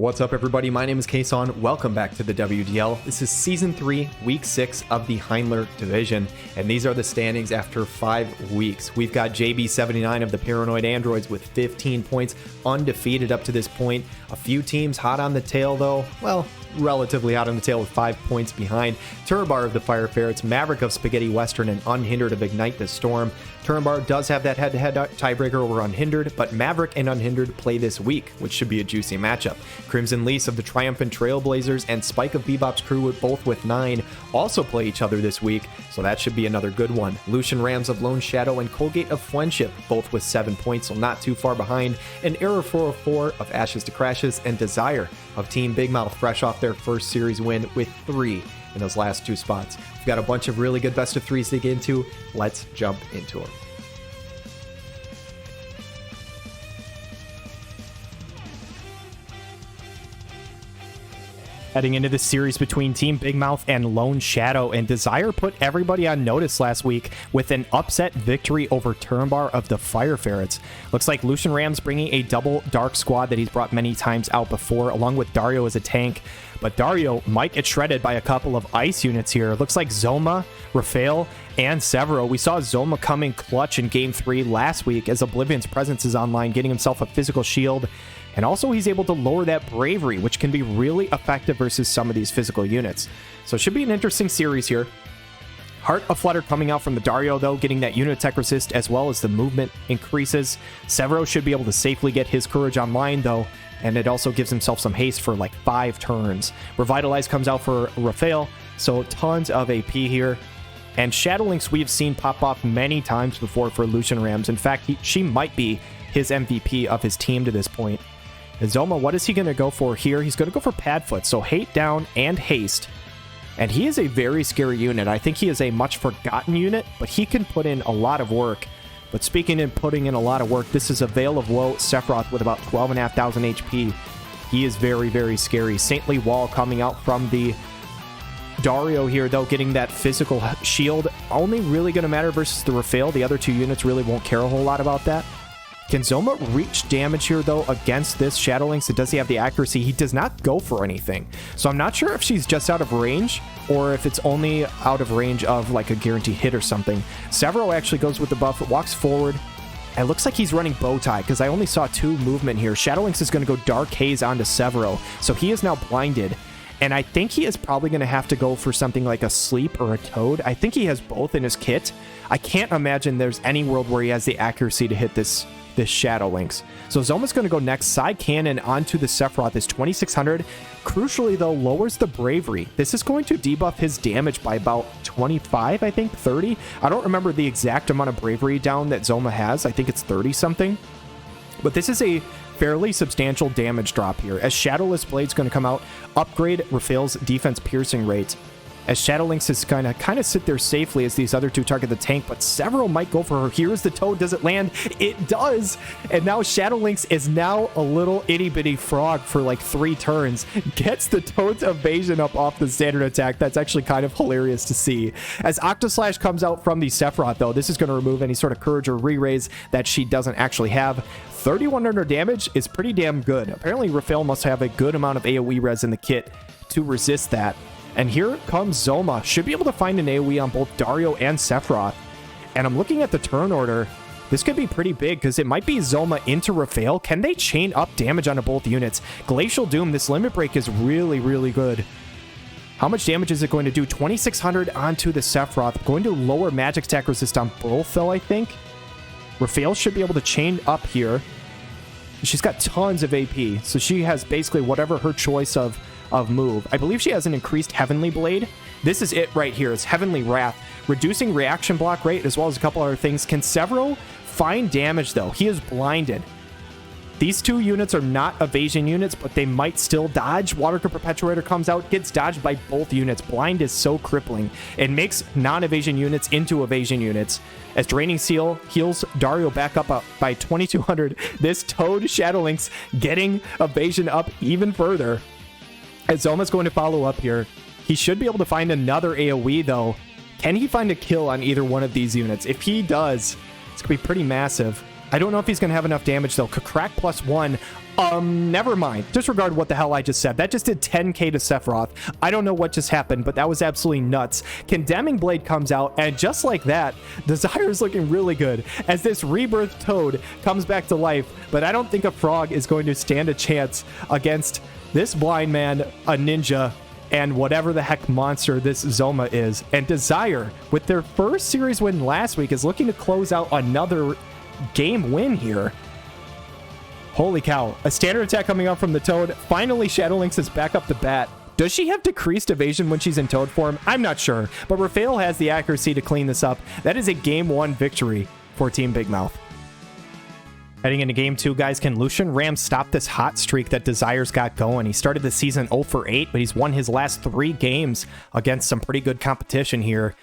What's up, everybody? My name is Kason. Welcome back to the WDL. This is Season 3, Week 6 of the Heindler Division, and these are the standings after 5 weeks. We've got JB79 of the Paranoid Androids with 15 points, undefeated up to this point. A few teams hot on the tail, though. Well, relatively hot on the tail with 5 points behind. Turambar of the Ferrets, Maverick of Spaghetti Western, and Unhindered of Ignite the Storm. Turambar does have that head-to-head tiebreaker over Unhindered, but Maverick and Unhindered play this week, which should be a juicy matchup. CrimsonLyse of the Triumphant Trailblazers and Spike of Bebop's crew, both with 9, also play each other this week, so that should be another good one. LucianRamz of Lone Shadow and Colgate of Fwendship, both with 7 points, so not too far behind. And Error 404 of Ashes to Crashes and Dezaire of Team Big Mouth, fresh off their first series win with 3 in those last 2 spots. We've got a bunch of really good best of 3s to get into. Let's jump into them. Heading into the series between Team Big Mouth and Lone Shadow, and Dezaire put everybody on notice last week with an upset victory over Turambar of the Ferrets. Looks like LucianRamz bringing a double dark squad that he's brought many times out before, along with Dario as a tank. But Dario might get shredded by a couple of ice units here. Looks like Zoma, Rafael, and Severo. We saw Zoma come in clutch in Game 3 last week as Oblivion's presence is online, getting himself a physical shield. And also he's able to lower that bravery, which can be really effective versus some of these physical units. So it should be an interesting series here. Heart of Flutter coming out from the Dario, though, getting that unit tech resist as well as the movement increases. Severo should be able to safely get his courage online, though, and it also gives himself some haste for like 5 turns. Revitalize comes out for Rafael, so tons of AP here. And Shadowlinks we've seen pop off many times before for LucianRamz. In fact, she might be his MVP of his team to this point. Zoma, what is he going to go for here? He's going to go for Padfoot, so hate down and haste. And he is a very scary unit. I think he is a much forgotten unit, but he can put in a lot of work. But speaking in putting in a lot of work, this is a Veil of Woe Sephiroth with about 12,500 HP. He is very, very scary. Saintly Wall coming out from the Dario here, though, getting that physical shield. Only really going to matter versus the Rafael. The other 2 units really won't care a whole lot about that. Can Zoma reach damage here, though, against this Shadowlinks? Does he have the accuracy? He does not go for anything. So I'm not sure if she's just out of range or if it's only out of range of like a guaranteed hit or something. Severo actually goes with the buff, walks forward. It looks like he's running Bowtie because I only saw 2 movement here. Shadowlinks is going to go Dark Haze onto Severo. So he is now blinded. And I think he is probably going to have to go for something like a Sleep or a Toad. I think he has both in his kit. I can't imagine there's any world where he has the accuracy to hit this Shadowlinks. So Zoma's going to go next. Side cannon onto the Sephiroth is 2600. Crucially, though, lowers the bravery. This is going to debuff his damage by about 25, I think, 30. I don't remember the exact amount of bravery down that Zoma has. I think it's 30 something. But this is a fairly substantial damage drop here. As Shadowless Blade's going to come out, upgrade Rafael's defense piercing rate. As Shadowlinks is kind of sit there safely as these other 2 target the tank, but Severo might go for her. Here's the Toad. Does it land? It does! And now Shadowlinks is now a little itty-bitty frog for like 3 turns. Gets the Toad's evasion up off the standard attack. That's actually kind of hilarious to see. As Octoslash comes out from the Sephiroth, though, this is going to remove any sort of courage or re-raise that she doesn't actually have. 3100 damage is pretty damn good. Apparently, Rafael must have a good amount of AoE res in the kit to resist that. And here comes Zoma. Should be able to find an AoE on both Dario and Sephiroth. And I'm looking at the turn order. This could be pretty big because it might be Zoma into Rafael. Can they chain up damage onto both units? Glacial Doom, this limit break is really, really good. How much damage is it going to do? 2600 onto the Sephiroth. Going to lower magic attack resist on both, though, I think. Rafael should be able to chain up here. She's got tons of AP, so she has basically whatever her choice of move. I believe she has an increased Heavenly Blade. This is it right here. It's Heavenly Wrath, reducing reaction block rate as well as a couple other things. Can Severo find damage, though? He is blinded. These 2 units are not evasion units, but they might still dodge. Water Perpetuator comes out, gets dodged by both units. Blind is so crippling. It makes non-evasion units into evasion units. As Draining Seal heals Dario back up by 2200, this Toad Shadowlinks getting evasion up even further. As Zoma's going to follow up here. He should be able to find another AoE, though. Can he find a kill on either one of these units? If he does, it's going to be pretty massive. I don't know if he's going to have enough damage, though. Crack +1 Never mind. Disregard what the hell I just said. That just did 10k to Sephiroth. I don't know what just happened, but that was absolutely nuts. Condemning Blade comes out, and just like that, Dezaire is looking really good as this rebirth Toad comes back to life. But I don't think a frog is going to stand a chance against this blind man, a ninja, and whatever the heck monster this Zoma is. And Dezaire, with their first series win last week, is looking to close out another game win here. Holy cow. A standard attack coming out from the Toad. Finally, Shadow Lynx is back up to bat. Does she have decreased evasion when she's in Toad form? I'm not sure, but Raphael has the accuracy to clean this up. That is a Game 1 victory for Team Big Mouth. Heading into Game 2, guys, can LucianRamz stop this hot streak that Dezaire's got going? He started the season 0 for 8, but he's won his last 3 games against some pretty good competition here.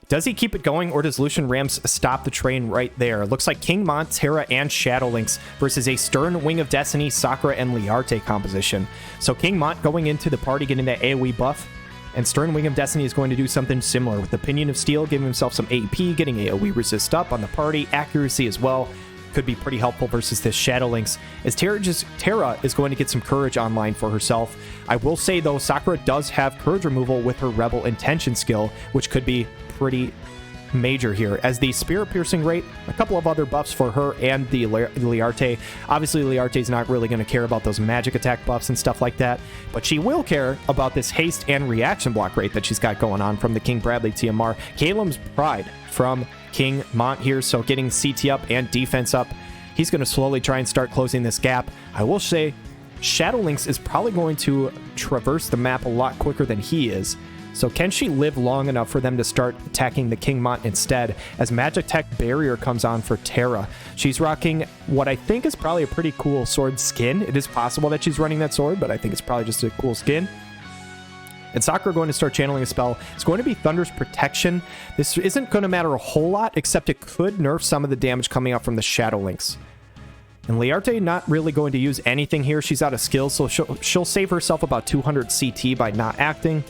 Does he keep it going, or does LucianRamz stop the train right there? Looks like King Mont, Terra, and Shadow Lynx versus a Stern, Wing of Destiny, Sakura, and Liarte composition. So King Mont going into the party, getting that AoE buff, and Stern, Wing of Destiny is going to do something similar with the Pinion of Steel, giving himself some AP, getting AoE resist up on the party, accuracy as well. Could be pretty helpful versus this Shadow Lynx, as Terra is going to get some courage online for herself. I will say, though, Sakura does have courage removal with her Rebel Intention skill, which could be pretty major here, as the Spirit Piercing rate, a couple of other buffs for her and the Liarte. Obviously, Liarte's not really going to care about those magic attack buffs and stuff like that, but she will care about this haste and reaction block rate that she's got going on from the King Bradley TMR. Caleb's Pride from King Mont here, so getting CT up and defense up. He's going to slowly try and start closing this gap. I will say Shadow Lynx is probably going to traverse the map a lot quicker than he is. So can she live long enough for them to start attacking the King Mont instead, as Magic Tech Barrier comes on for Terra? She's rocking what I think is probably a pretty cool sword skin. It is possible that she's running that sword, but I think it's probably just a cool skin. And Sakura going to start channeling a spell. It's going to be Thunder's Protection. This isn't going to matter a whole lot, except it could nerf some of the damage coming out from the Shadow Lynx. And Liarte not really going to use anything here. She's out of skills, so she'll save herself about 200 CT by not acting.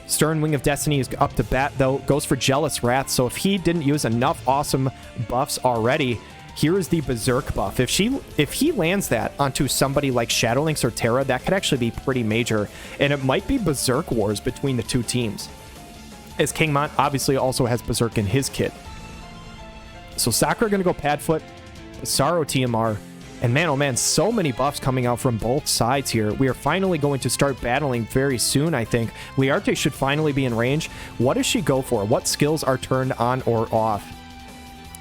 Stern Wing of Destiny is up to bat, though. Goes for Jealous Wrath, so if he didn't use enough awesome buffs already, here is the Berserk buff. If he lands that onto somebody like Shadow Lynx or Terra, that could actually be pretty major, and it might be Berserk Wars between the two teams, as King Mont obviously also has Berserk in his kit. So Sakura going to go Padfoot, Sorrow TMR, and man, oh man, so many buffs coming out from both sides here. We are finally going to start battling very soon, I think. Liarte should finally be in range. What does she go for? What skills are turned on or off?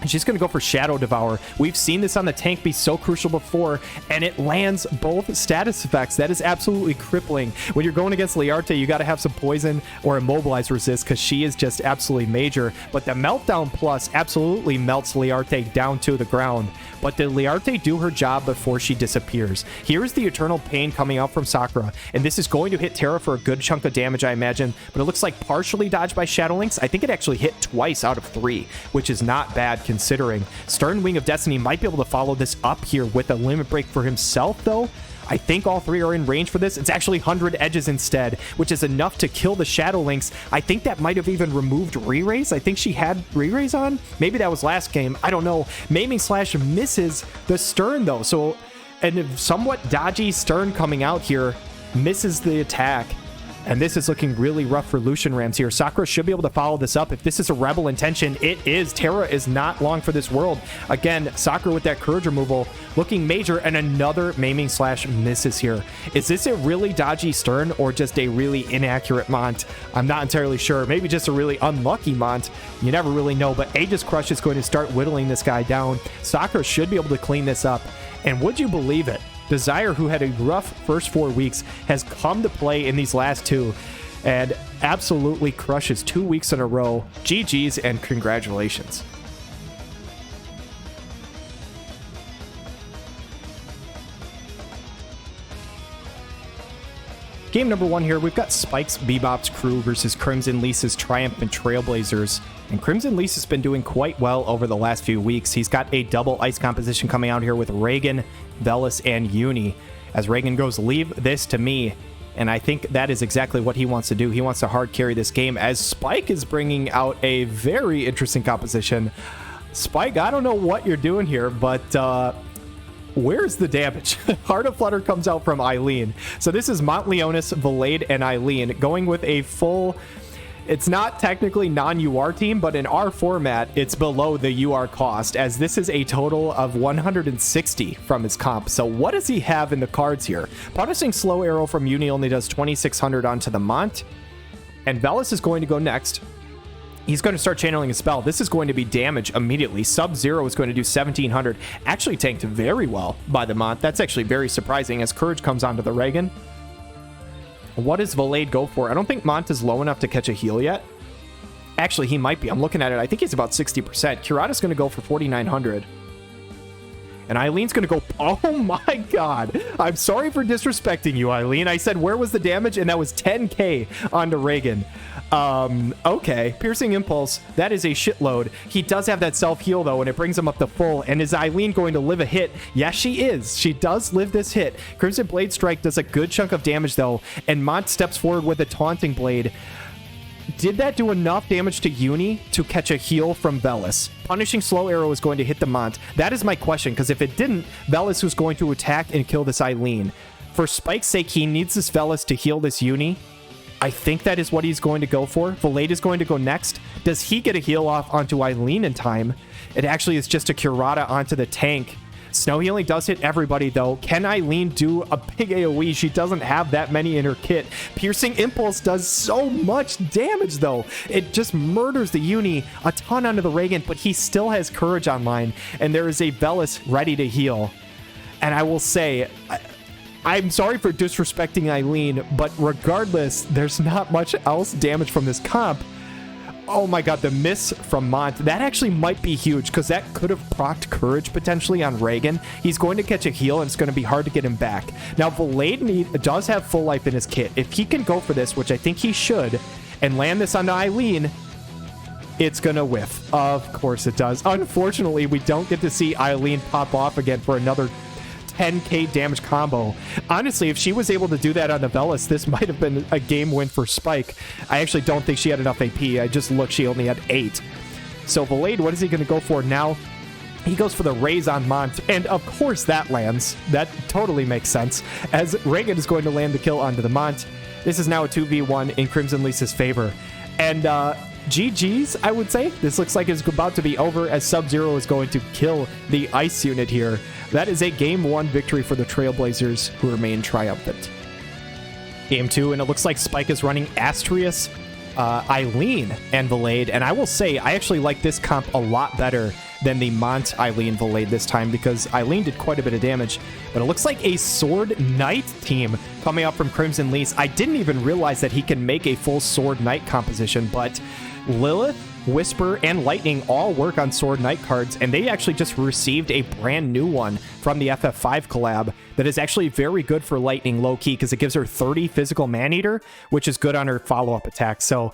And she's going to go for Shadow Devour. We've seen this on the tank be so crucial before, and it lands both status effects. That is absolutely crippling. When you're going against Liarte, you got to have some poison or immobilize resist, because she is just absolutely major. But the Meltdown Plus absolutely melts Liarte down to the ground. But did Liarte do her job before she disappears? Here's the Eternal Pain coming out from Sakura, and this is going to hit Terra for a good chunk of damage, I imagine, but it looks like partially dodged by Shadow Lynx. I think it actually hit twice out of 3, which is not bad considering. Stern Wing of Destiny might be able to follow this up here with a Limit Break for himself, though. I think all 3 are in range for this. It's actually 100 edges instead, which is enough to kill the Shadow Lynx. I think that might have even removed Re-Raise. I think she had Re-Raise on. Maybe that was last game. I don't know. Maiming Slash misses the Stern, though. So, and a somewhat dodgy Stern coming out here misses the attack. And this is looking really rough for LucianRamz here. Sakura should be able to follow this up. If this is a Rebel Intention, it is. Terra is not long for this world. Again, Sakura with that courage removal looking major, and another Maiming Slash misses here. Is this a really dodgy Stern or just a really inaccurate Mont? I'm not entirely sure. Maybe just a really unlucky Mont. You never really know, but Aegis Crush is going to start whittling this guy down. Sakura should be able to clean this up. And would you believe it? Dezaire, who had a rough first 4 weeks, has come to play in these last 2 and absolutely crushes 2 weeks in a row. GG's and congratulations. Game number 1 here, we've got Spike's Bebop's crew versus CrimsonLyse's Triumphant Trailblazers. And CrimsonLyse has been doing quite well over the last few weeks. He's got a double ice composition coming out here with Reagan, Velis, and Uni. As Reagan goes, leave this to me. And I think that is exactly what he wants to do. He wants to hard carry this game, as Spike is bringing out a very interesting composition. Spike, I don't know what you're doing here, but where's the damage? Heart of Flutter comes out from Aileen. So this is Montleonis, Valade, and Aileen going with a full... It's not technically non-UR team, but in our format, it's below the UR cost, as this is a total of 160 from his comp. So what does he have in the cards here? Punishing Slow Arrow from Uni only does 2,600 onto the Mont, and Velis is going to go next. He's going to start channeling a spell. This is going to be damage immediately. Sub-Zero is going to do 1,700. Actually tanked very well by the Mont. That's actually very surprising as Courage comes onto the Reagan. What does Valade go for? I don't think Mont is low enough to catch a heal yet. Actually, he might be. I'm looking at it. I think he's about 60%. Kurata's going to go for 4,900. And Eileen's going to go... Oh my god. I'm sorry for disrespecting you, Aileen. I said, where was the damage? And that was 10k onto Reagan. Okay. Piercing Impulse. That is a shitload. He does have that self-heal, though, and it brings him up to full. And is Aileen going to live a hit? Yes, she is. She does live this hit. Crimson Blade Strike does a good chunk of damage, though. And Mont steps forward with a Taunting Blade. Did that do enough damage to Uni to catch a heal from Velis? Punishing Slow Arrow is going to hit the Mont. That is my question, because if it didn't, Velis was going to attack and kill this Aileen. For Spike's sake, he needs this Velis to heal this Uni. I think that is what he's going to go for. Valade is going to go next. Does he get a heal off onto Aileen in time? It actually is just a Kurata onto the tank. Snow Healing does hit everybody, though. Can Aileen do a big AoE? She doesn't have that many in her kit. Piercing Impulse does so much damage, though. It just murders the Uni a ton onto the Reagan, but he still has Courage online, and there is a Velis ready to heal. And I will say... I'm sorry for disrespecting Aileen, but regardless, there's not much else damage from this comp. Oh my god, the miss from Mont. That actually might be huge, because that could have procced Courage potentially on Reagan. He's going to catch a heal, and it's going to be hard to get him back. Now, Valade does have full life in his kit. If he can go for this, which I think he should, and land this onto Aileen, it's going to whiff. Of course it does. Unfortunately, we don't get to see Aileen pop off again for another 10k damage combo. Honestly, if she was able to do that on the Velis, this might have been a game win for Spike. I actually don't think she had enough AP. I just looked, she only had 8. So Valade, what is he going to go for now? He goes for the raise on Mont, and of course that lands. That totally makes sense, as Reagan is going to land the kill onto the Mont. This is now a 2v1 in CrimsonLyse's favor. And GG's, I would say. This looks like it's about to be over, as Sub-Zero is going to kill the ice unit here. That is a Game 1 victory for the Trailblazers, who remain triumphant. Game 2, and it looks like Spike is running Astrius, Aileen, and Valade. And I will say, I actually like this comp a lot better than the Mont Aileen Valade this time, because Aileen did quite a bit of damage. But it looks like a Sword Knight team coming up from CrimsonLyse. I didn't even realize that he can make a full Sword Knight composition, but Lilith, Whisper, and Lightning all work on Sword Knight cards, and they actually just received a brand new one from the FF5 collab that is actually very good for Lightning low-key, because it gives her 30 physical Maneater, which is good on her follow-up attack. So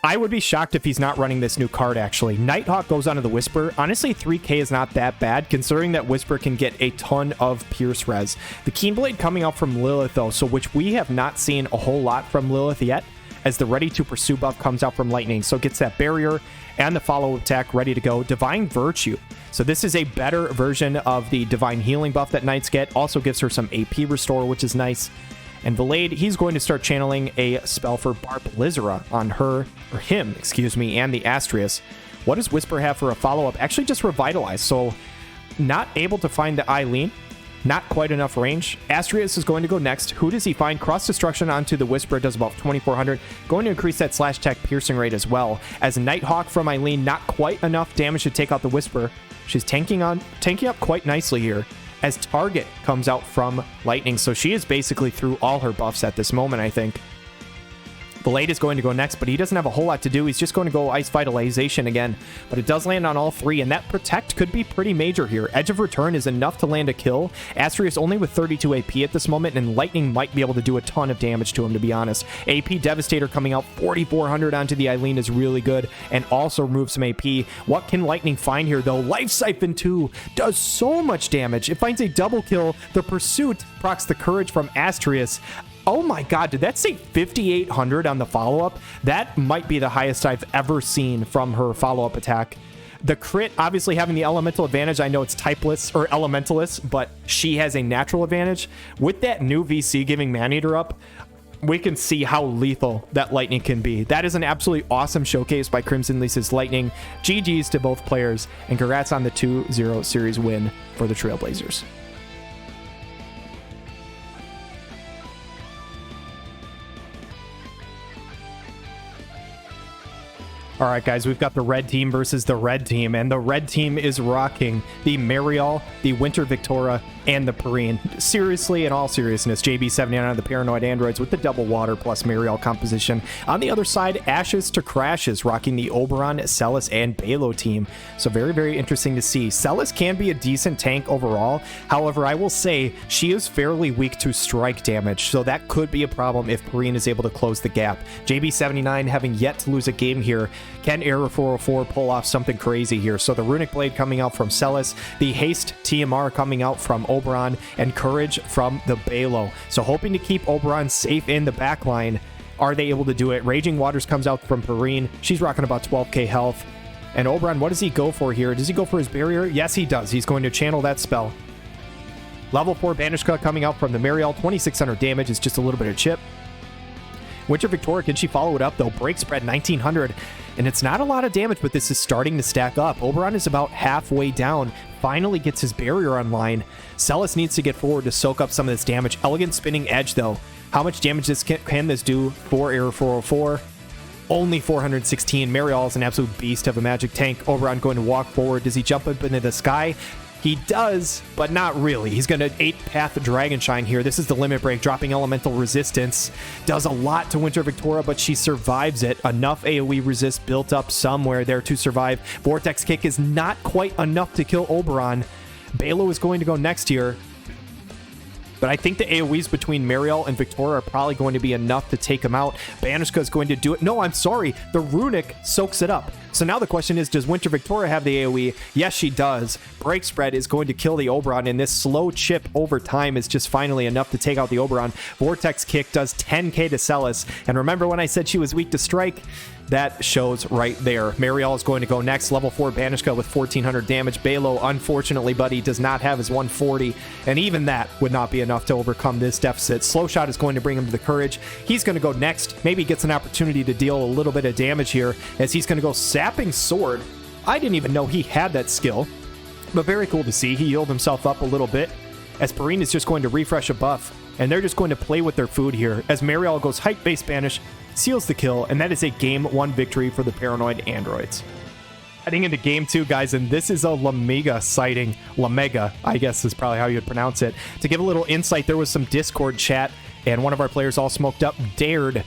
I would be shocked if he's not running this new card, actually. Nighthawk goes onto the Whisper. Honestly, 3k is not that bad, considering that Whisper can get a ton of Pierce res. The Keenblade coming out from Lilith, though, so which we have not seen a whole lot from Lilith yet, as the Ready to Pursue buff comes out from Lightning. So it gets that barrier and the follow attack ready to go. Divine Virtue. So this is a better version of the Divine Healing buff that Knights get. Also gives her some AP restore, which is nice. And Valade, he's going to start channeling a spell for Barblizera on her, or him, excuse me, and the Astrius. What does Whisper have for a follow-up? Actually just Revitalize. So not able to find the Aileen. Not quite enough range. Astrius is going to go next. Who does he find? Cross Destruction onto the Whisper does about 2,400. Going to increase that slash attack piercing rate as well. As Nighthawk from Aileen, not quite enough damage to take out the Whisper. She's tanking up quite nicely here, as Target comes out from Lightning. So she is basically through all her buffs at this moment, I think. Valade is going to go next, but he doesn't have a whole lot to do. He's just going to go Ice Vitalization again, but it does land on all 3, and that Protect could be pretty major here. Edge of Return is enough to land a kill. Astrius only with 32 AP at this moment, and Lightning might be able to do a ton of damage to him, to be honest. AP Devastator coming out 4,400 onto the Aileen is really good, and also removes some AP. What can Lightning find here, though? Life Siphon 2 does so much damage. It finds a double kill. The Pursuit procs the Courage from Astrius. Oh my god, did that say 5,800 on the follow-up? That might be the highest I've ever seen from her follow-up attack. The crit, obviously having the elemental advantage. I know it's typeless or elementalist, but she has a natural advantage. With that new VC giving Maneater up, we can see how lethal that Lightning can be. That is an absolutely awesome showcase by CrimsonLyse's Lightning. GG's to both players, and congrats on the 2-0 series win for the Trailblazers. All right, guys, we've got the red team versus the red team, and the red team is rocking the Mariel, the Winter Victoria, and the Perrine. Seriously, in all seriousness, JB79 on the Paranoid Androids with the double water plus Mariel composition. On the other side, Ashes to Crashes, rocking the Oberon, Celis, and Balo team. So very, very interesting to see. Celis can be a decent tank overall. However, I will say she is fairly weak to strike damage, so that could be a problem if Perrine is able to close the gap. JB79 having yet to lose a game here. Can Error 404 pull off something crazy here? So the Runic Blade coming out from Celis, the Haste TMR coming out from Oberon, and Courage from the Balo. So hoping to keep Oberon safe in the backline. Are they able to do it? Raging Waters comes out from Perrine. She's rocking about 12k health. And Oberon, what does he go for here? Does he go for his barrier? Yes, he does. He's going to channel that spell. Level 4 Banishka coming out from the Mariel. 2600 damage is just a little bit of chip. Winter Victoria, can she follow it up though? Break spread 1900, and it's not a lot of damage, but this is starting to stack up. Oberon is about halfway down, finally gets his barrier online. Celis needs to get forward to soak up some of this damage. Elegant Spinning Edge though. How much damage can this do for Error 404? Only 416. Mariel is an absolute beast of a magic tank. Oberon going to walk forward. Does he jump up into the sky? He does, but not really. He's going to 8-path Dragon Shine here. This is the limit break, dropping elemental resistance. Does a lot to Winter Victoria, but she survives it. Enough AoE resist built up somewhere there to survive. Vortex Kick is not quite enough to kill Oberon. Balo is going to go next here. But I think the AoEs between Mariel and Victoria are probably going to be enough to take him out. Banishka is going to do it. No, I'm sorry. The Runic soaks it up. So now the question is, does Winter Victoria have the AoE? Yes, she does. Break Spread is going to kill the Oberon, and this slow chip over time is just finally enough to take out the Oberon. Vortex Kick does 10k to Celis. And remember when I said she was weak to strike? That shows right there. Mariel is going to go next. Level 4 Banishka with 1400 damage. Balo, unfortunately, buddy, does not have his 140. And even that would not be enough to overcome this deficit. Slow Shot is going to bring him to the Courage. He's going to go next. Maybe gets an opportunity to deal a little bit of damage here as he's going to go Sapping Sword. I didn't even know he had that skill. But very cool to see. He healed himself up a little bit as Perrine is just going to refresh a buff. And they're just going to play with their food here as Mariel goes Height-Based Banish, seals the kill, and that is a Game 1 victory for the Paranoid Androids. Heading into Game 2, guys, and this is a Lamega sighting. Lamega, I guess is probably how you would pronounce it. To give a little insight, there was some Discord chat, and one of our players all smoked up dared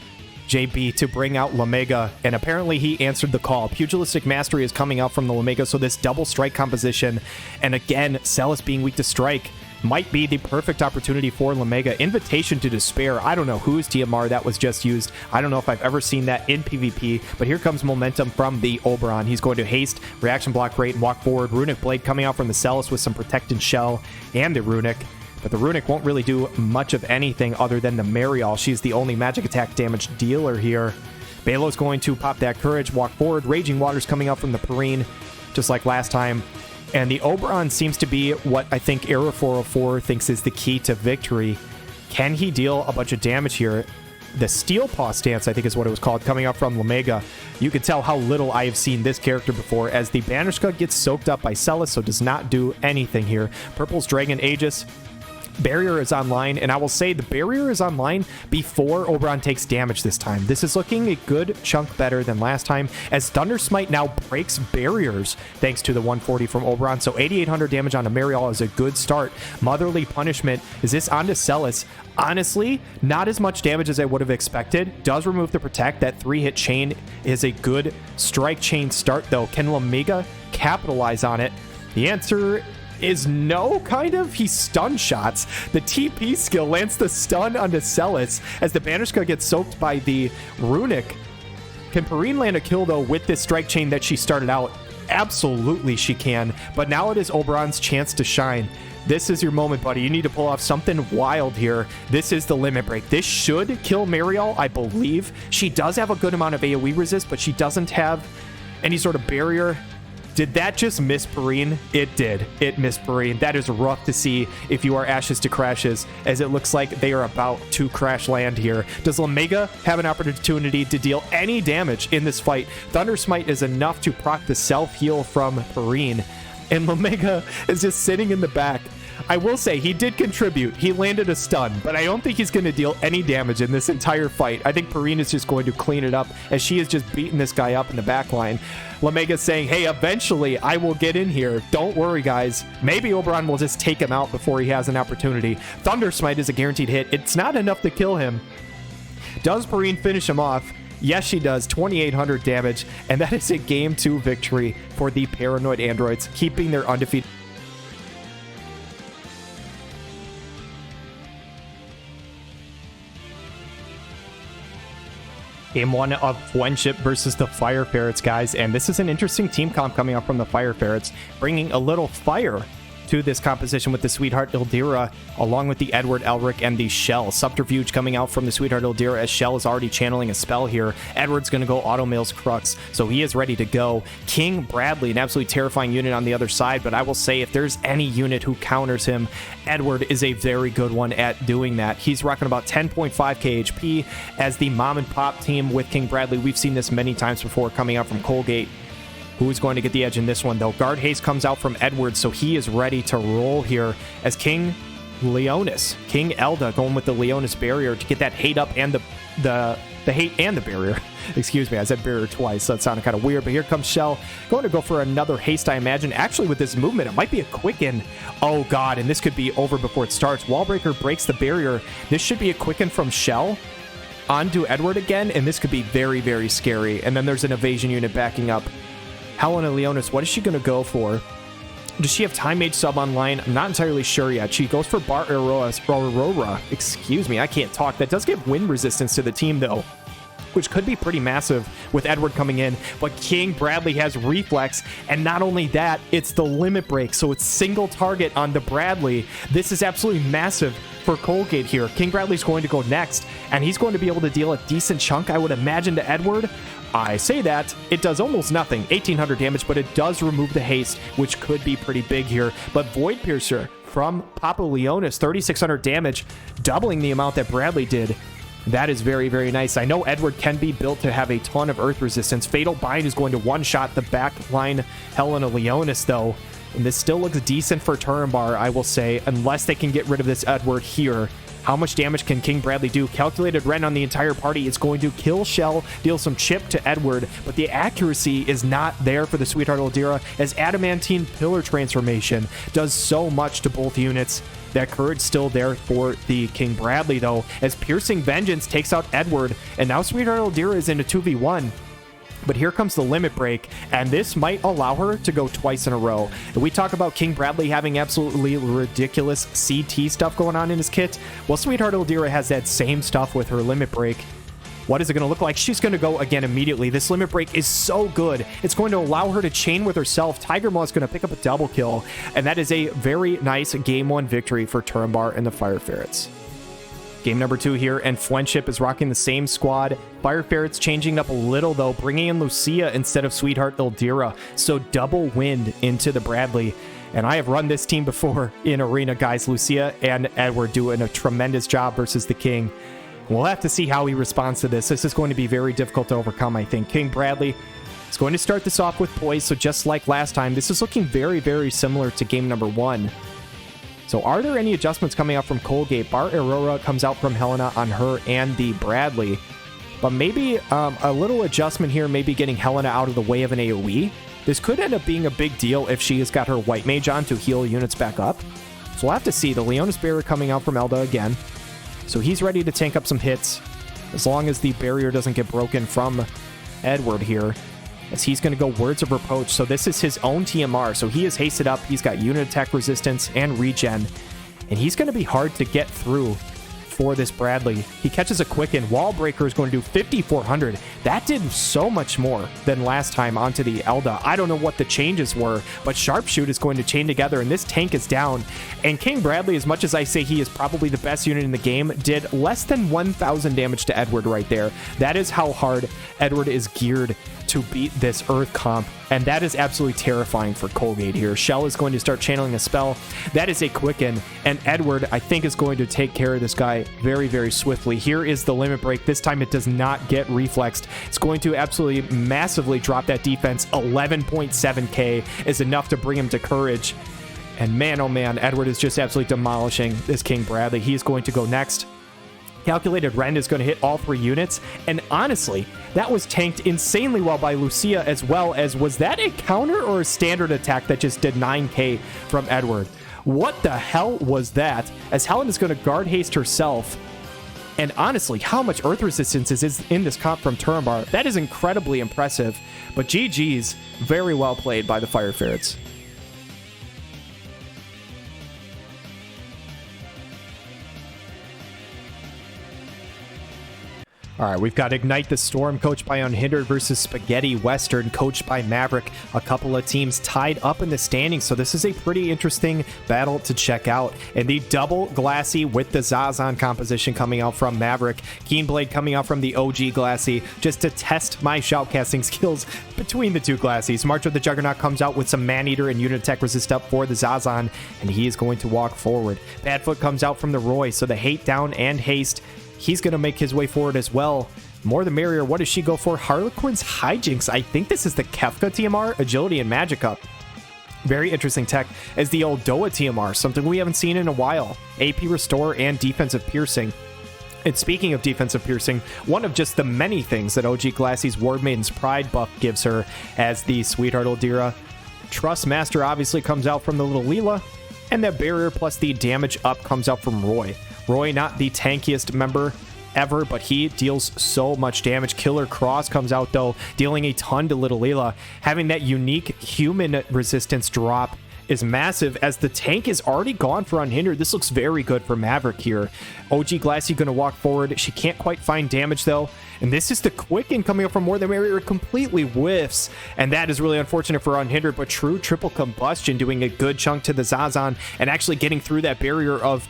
JB to bring out Lamega, and apparently he answered the call. Pugilistic Mastery is coming out from the Lamega, so this double strike composition, and again, Celis being weak to strike, might be the perfect opportunity for Lamega. Invitation to Despair. I don't know whose TMR that was just used. I don't know if I've ever seen that in PvP, but here comes momentum from the Oberon. He's going to haste, reaction block rate, and walk forward. Runic Blade coming out from the Celis with some Protected Shell and the Runic. But the Runic won't really do much of anything other than the Mariel. She's the only magic attack damage dealer here. Balo's going to pop that Courage, walk forward. Raging Waters coming out from the Perrine, just like last time. And the Oberon seems to be what I think Error 404 thinks is the key to victory. Can he deal a bunch of damage here? The Steel Paw stance, I think is what it was called, coming up from Lamega. You can tell how little I have seen this character before, as the Banishka gets soaked up by Celis, so does not do anything here. Purple's Dragon Aegis. Barrier is online, and I will say the barrier is online before Oberon takes damage this time. This is looking a good chunk better than last time, as Thunder Smite now breaks barriers thanks to the 140 from Oberon. So 8,800 damage on a Mariel is a good start. Motherly Punishment, is this onto Celis? Honestly, not as much damage as I would have expected. Does remove the Protect. That 3-hit chain is a good strike chain start, though. Can Lamega capitalize on it? The answer is no, kind of. He stun shots. The TP skill lands the stun onto Celis as the Banishka gets soaked by the Runic. Can Perrine land a kill, though, with this strike chain that she started out? Absolutely she can, but now it is Oberon's chance to shine. This is your moment, buddy. You need to pull off something wild here. This is the limit break. This should kill Mariel, I believe. She does have a good amount of AoE resist, but she doesn't have any sort of barrier. Did that just miss Perrine? It did. It missed Perrine. That is rough to see if you are Ashes to Crashes, as it looks like they are about to crash land here. Does Lamega have an opportunity to deal any damage in this fight? Thunder Smite is enough to proc the self-heal from Perrine, and Lamega is just sitting in the back. I will say he did contribute. He landed a stun, but I don't think he's going to deal any damage in this entire fight. I think Perrine is just going to clean it up, as she is just beating this guy up in the back line. Lamega's saying, hey, eventually I will get in here. Don't worry, guys. Maybe Oberon will just take him out before he has an opportunity. Thunder Smite is a guaranteed hit. It's not enough to kill him. Does Perrine finish him off? Yes, she does. 2,800 damage, and that is a Game 2 victory for the Paranoid Androids, keeping their undefeated. Game 1 of Fwendship versus the Fire Ferrets, guys, and this is an interesting team comp coming up from the Fire Ferrets, bringing a little fire to this composition with the Sweetheart Ildira, along with the Edward Elric and the Shell. Subterfuge coming out from the Sweetheart Ildira, as Shell is already channeling a spell here. Edward's going to go Auto Mail's Crux, so he is ready to go. King Bradley, an absolutely terrifying unit on the other side, but I will say if there's any unit who counters him, Edward is a very good one at doing that. He's rocking about 10.5k HP as the mom and pop team with King Bradley. We've seen this many times before coming out from Colgate. Who is going to get the edge in this one, though? Guard Haste comes out from Edward, so he is ready to roll here as King Elda going with the Leonis barrier to get that hate up and the hate and the barrier. Excuse me, I said barrier twice, so that sounded kind of weird, but here comes Shell. Going to go for another haste, I imagine. Actually, with this movement, it might be a quicken. Oh, God, and this could be over before it starts. Wallbreaker breaks the barrier. This should be a quicken from Shell onto Edward again, and this could be very, very scary. And then there's an evasion unit backing up. Helena Leonis, what is she going to go for? Does she have Time Mage sub online? I'm not entirely sure yet. She goes for Bar Aurora. Excuse me, I can't talk. That does give wind resistance to the team, though, which could be pretty massive with Edward coming in. But King Bradley has Reflex, and not only that, it's the Limit Break, so it's single target on the Bradley. This is absolutely massive for Colgate here. King Bradley's going to go next, and he's going to be able to deal a decent chunk, I would imagine, to Edward. I say that, it does almost nothing, 1,800 damage, but it does remove the haste, which could be pretty big here. But Void Piercer from Papa Leonis, 3,600 damage, doubling the amount that Bradley did. That is very, very nice. I know Edward can be built to have a ton of earth resistance. Fatal Bind is going to one-shot the backline Helena Leonis, though. And this still looks decent for Turambar, I will say, unless they can get rid of this Edward here. How much damage can King Bradley do? Calculated Rend on the entire party is going to kill Shell, deal some chip to Edward, but the accuracy is not there for the Sweetheart Ildira, as Adamantine Pillar Transformation does so much to both units. That courage still there for the King Bradley, though, as Piercing Vengeance takes out Edward, and now Sweetheart Ildira is in a 2v1. But here comes the Limit Break, and this might allow her to go twice in a row. And we talk about King Bradley having absolutely ridiculous CT stuff going on in his kit. Well, Sweetheart Ildira has that same stuff with her Limit Break. What is it going to look like? She's going to go again immediately. This Limit Break is so good. It's going to allow her to chain with herself. Tiger Maw is going to pick up a double kill, and that is a very nice Game 1 victory for Turambar and the Fire Ferrets. Game number 2 here, and Fwendship is rocking the same squad. Fire Ferrets changing up a little, though, bringing in Lucia instead of Sweetheart Ildira. So double wind into the Bradley. And I have run this team before in Arena, guys. Lucia and Edward doing a tremendous job versus the King. We'll have to see how he responds to this. This is going to be very difficult to overcome, I think. King Bradley is going to start this off with Poise, so just like last time, this is looking very, very similar to game number 1. So are there any adjustments coming out from Colgate? Bar Aurora comes out from Helena on her and the Bradley. But maybe a little adjustment here, maybe getting Helena out of the way of an AoE. This could end up being a big deal if she has got her White Mage on to heal units back up. So we'll have to see. The Leonis Barrier coming out from Elda again. So he's ready to tank up some hits, as long as the barrier doesn't get broken from Edward here, as he's going to go Words of Reproach. So this is his own TMR, so he is hasted up. He's got unit attack resistance and regen, and he's going to be hard to get through for this Bradley. He catches a Quicken. Wall Breaker is going to do 5,400. That did so much more than last time onto the Elda. I don't know what the changes were, but Sharpshoot is going to chain together, and this tank is down. And King Bradley, as much as I say he is probably the best unit in the game, did less than 1,000 damage to Edward right there. That is how hard Edward is geared to beat this Earth comp, and that is absolutely terrifying for Colgate here. Shell is going to start channeling a spell. That is a quicken, and Edward, I think, is going to take care of this guy very, very swiftly. Here is the limit break. This time it does not get reflexed. It's going to absolutely massively drop that defense. 11.7k is enough to bring him to courage. And man, oh man, Edward is just absolutely demolishing this King Bradley. He is going to go next. Calculated Rend is going to hit all 3 units, and honestly, that was tanked insanely well by Lucia, as well as, was that a counter or a standard attack that just did 9k from Edward? What the hell was that? As Helen is going to guard haste herself, and honestly, how much earth resistance is in this comp from Turambar? That is incredibly impressive, but GG's, very well played by the Fire Ferrets. All right, we've got Ignite the Storm, coached by Unhindered, versus Spaghetti Western, coached by Maverick. A couple of teams tied up in the standings, so this is a pretty interesting battle to check out. And the double Glassy with the Zazan composition coming out from Maverick. Keenblade coming out from the OG Glassy, just to test my shoutcasting skills between the two Glassies. March with the Juggernaut comes out with some Maneater and unit attack resist up for the Zazan, and he is going to walk forward. Badfoot comes out from the Roy, so the hate down and haste. He's going to make his way forward as well. More the merrier. What does she go for? Harlequin's Hijinks. I think this is the Kefka TMR, Agility and Magic Up. Very interesting tech as the old Doa TMR, something we haven't seen in a while. AP Restore and Defensive Piercing. And speaking of Defensive Piercing, one of just the many things that OG Glassy's Ward Maiden's Pride buff gives her as the Sweetheart Oldira. Trust Master obviously comes out from the little Leela, and that barrier plus the damage up comes out from Roy. Roy, not the tankiest member ever, but he deals so much damage. Killer Cross comes out, though, dealing a ton to Little Leela. Having that unique human resistance drop is massive, as the tank is already gone for Unhindered. This looks very good for Maverick here. OG Glassy going to walk forward. She can't quite find damage, though. And this is the Quicken coming up from More Than Merrier. Completely whiffs. And that is really unfortunate for Unhindered, but true triple combustion doing a good chunk to the Zazan and actually getting through that barrier of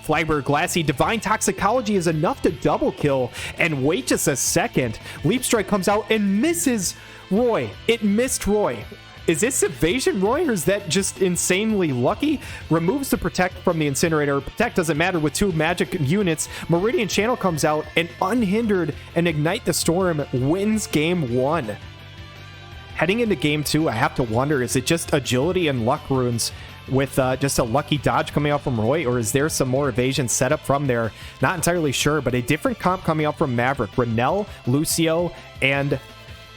Flagberg Glassy. Divine Toxicology is enough to double kill. And wait just a second. Leap Strike comes out and misses Roy. It missed Roy. Is this evasion Roy, or is that just insanely lucky? Removes the Protect from the Incinerator. Protect doesn't matter with 2 magic units. Meridian Channel comes out, and Unhindered and Ignite the Storm wins game 1. Heading into game 2, I have to wonder, is it just agility and luck runes with just a lucky dodge coming out from Roy, or is there some more evasion set up from there? Not entirely sure, but a different comp coming out from Maverick. Renell, Lucio, and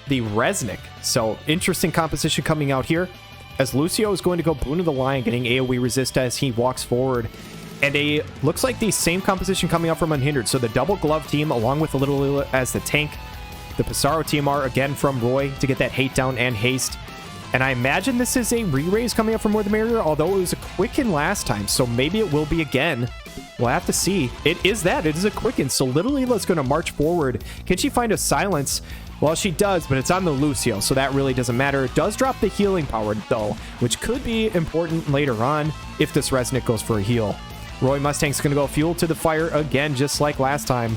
the Resnick. So interesting composition coming out here, as Lucio is going to go Boon of the Lion, getting AoE resist as he walks forward. And a looks like the same composition coming out from Unhindered. So the double glove team along with the Little Lila as the tank. The Pissarro TMR again from Roy to get that hate down and haste. And I imagine this is a re-raise coming up from More the Merrier, although it was a Quicken last time, so maybe it will be again. We'll have to see. It is that. It is a Quicken, so Little Lila's going to march forward. Can she find a silence? Well, she does, but it's on the Lucio, so that really doesn't matter. It does drop the healing power, though, which could be important later on if this Resnick goes for a heal. Roy Mustang's going to go fuel to the fire again, just like last time,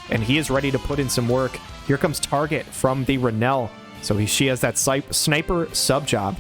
and he is ready to put in some work. Here comes Target from the Renell. So she has that sniper sub job.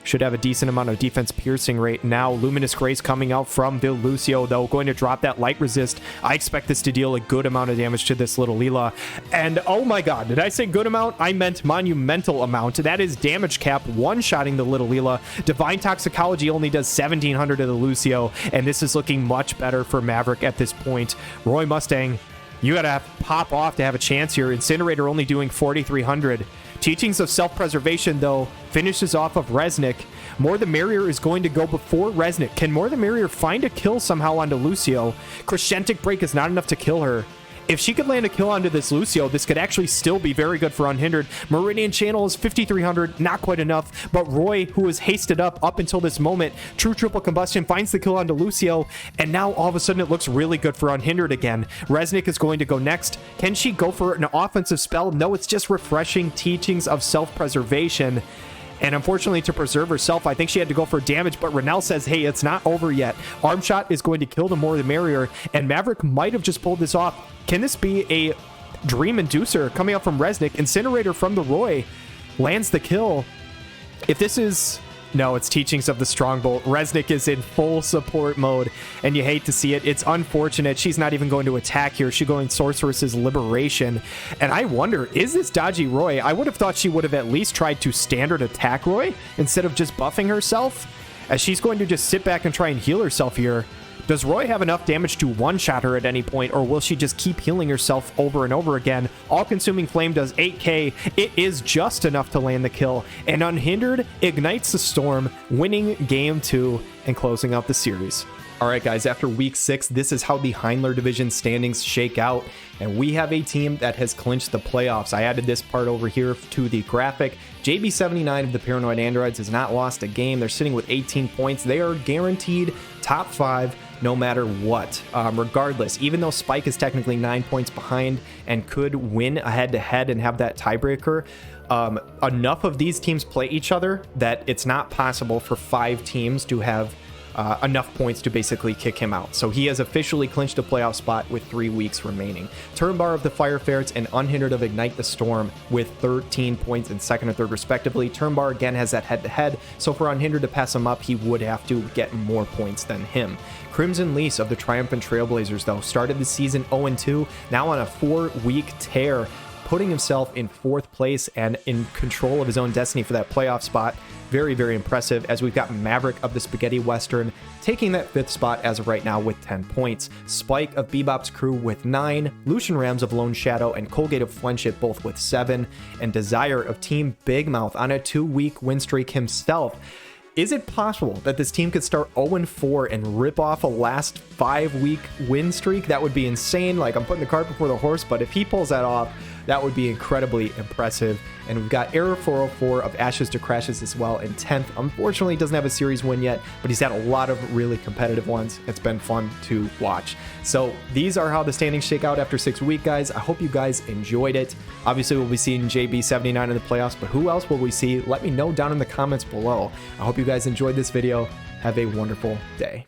Should have a decent amount of defense piercing rate. Now Luminous Grace coming out from the Lucio, though, going to drop that light resist. I expect this to deal a good amount of damage to this Little Leela. And oh my god, did I say good amount? I meant monumental amount. That is damage cap one-shotting the Little Leela. Divine Toxicology only does 1700 to the Lucio, and this is looking much better for Maverick at this point. Roy Mustang, you gotta pop off to have a chance here. Incinerator only doing 4300. Teachings of Self-Preservation, though, finishes off of Resnick. More the Merrier is going to go before Resnick. Can More the Merrier find a kill somehow onto Lucio? Crescentic Break is not enough to kill her. If she could land a kill onto this Lucio, this could actually still be very good for Unhindered. Meridian Channel is 5300, not quite enough, but Roy, who was hasted up until this moment, True Triple Combustion finds the kill onto Lucio, and now all of a sudden it looks really good for Unhindered again. Resnick is going to go next. Can she go for an offensive spell? No, it's just refreshing Teachings of Self-Preservation. And unfortunately, to preserve herself, I think she had to go for damage, but Renell says, hey, it's not over yet. Arm Shot is going to kill the More the Merrier, and Maverick might have just pulled this off. Can this be a Dream Inducer coming out from Resnick? Incinerator from the Roy. lands the kill. If this is... No, it's Teachings of the Strongbolt. Resnick is in full support mode, and you hate to see it. It's unfortunate. She's not even going to attack here. She's going Sorceress's Liberation. And I wonder, is this dodgy Roy? I would have thought she would have at least tried to standard attack Roy instead of just buffing herself, as she's going to just sit back and try and heal herself here. Does Roy have enough damage to one-shot her at any point, or will she just keep healing herself over and over again? All-Consuming Flame does 8k. It is just enough to land the kill, and Unhindered ignites the storm, winning game 2 and closing out the series. All right, guys, after week 6, this is how the Heindler division standings shake out, and we have a team that has clinched the playoffs. I added this part over here to the graphic. JB79 of the Paranoid Androids has not lost a game. They're sitting with 18 points. They are guaranteed top 5 no matter what. Regardless, even though Spike is technically 9 points behind and could win a head-to-head and have that tiebreaker, enough of these teams play each other that it's not possible for 5 teams to have enough points to basically kick him out. So he has officially clinched a playoff spot with 3 weeks remaining. Turambar of the Fire Ferrets and Unhindered of Ignite the Storm with 13 points in second and third respectively. Turambar again has that head-to-head, so for Unhindered to pass him up, he would have to get more points than him. CrimsonLyse of the Triumphant Trailblazers, though, started the season 0-2, now on a 4-week tear, putting himself in 4th place and in control of his own destiny for that playoff spot. Very, very impressive, as we've got Maverick of the Spaghetti Western taking that 5th spot as of right now with 10 points. Spike of Bebop's crew with 9, LucianRamz of Lone Shadow and Colgate of Fwendship both with 7, and Dezaire of Team Big Mouth on a 2-week win streak himself. Is it possible that this team could start 0-4 and rip off a last 5-week win streak? That would be insane. Like, I'm putting the cart before the horse, but if he pulls that off, that would be incredibly impressive. And we've got Error 404 of Ashes to Crashes as well in 10th. Unfortunately, he doesn't have a series win yet, but he's had a lot of really competitive ones. It's been fun to watch. So these are how the standings shake out after 6 weeks, guys. I hope you guys enjoyed it. Obviously, we'll be seeing JB79 in the playoffs, but who else will we see? Let me know down in the comments below. I hope you guys enjoyed this video. Have a wonderful day.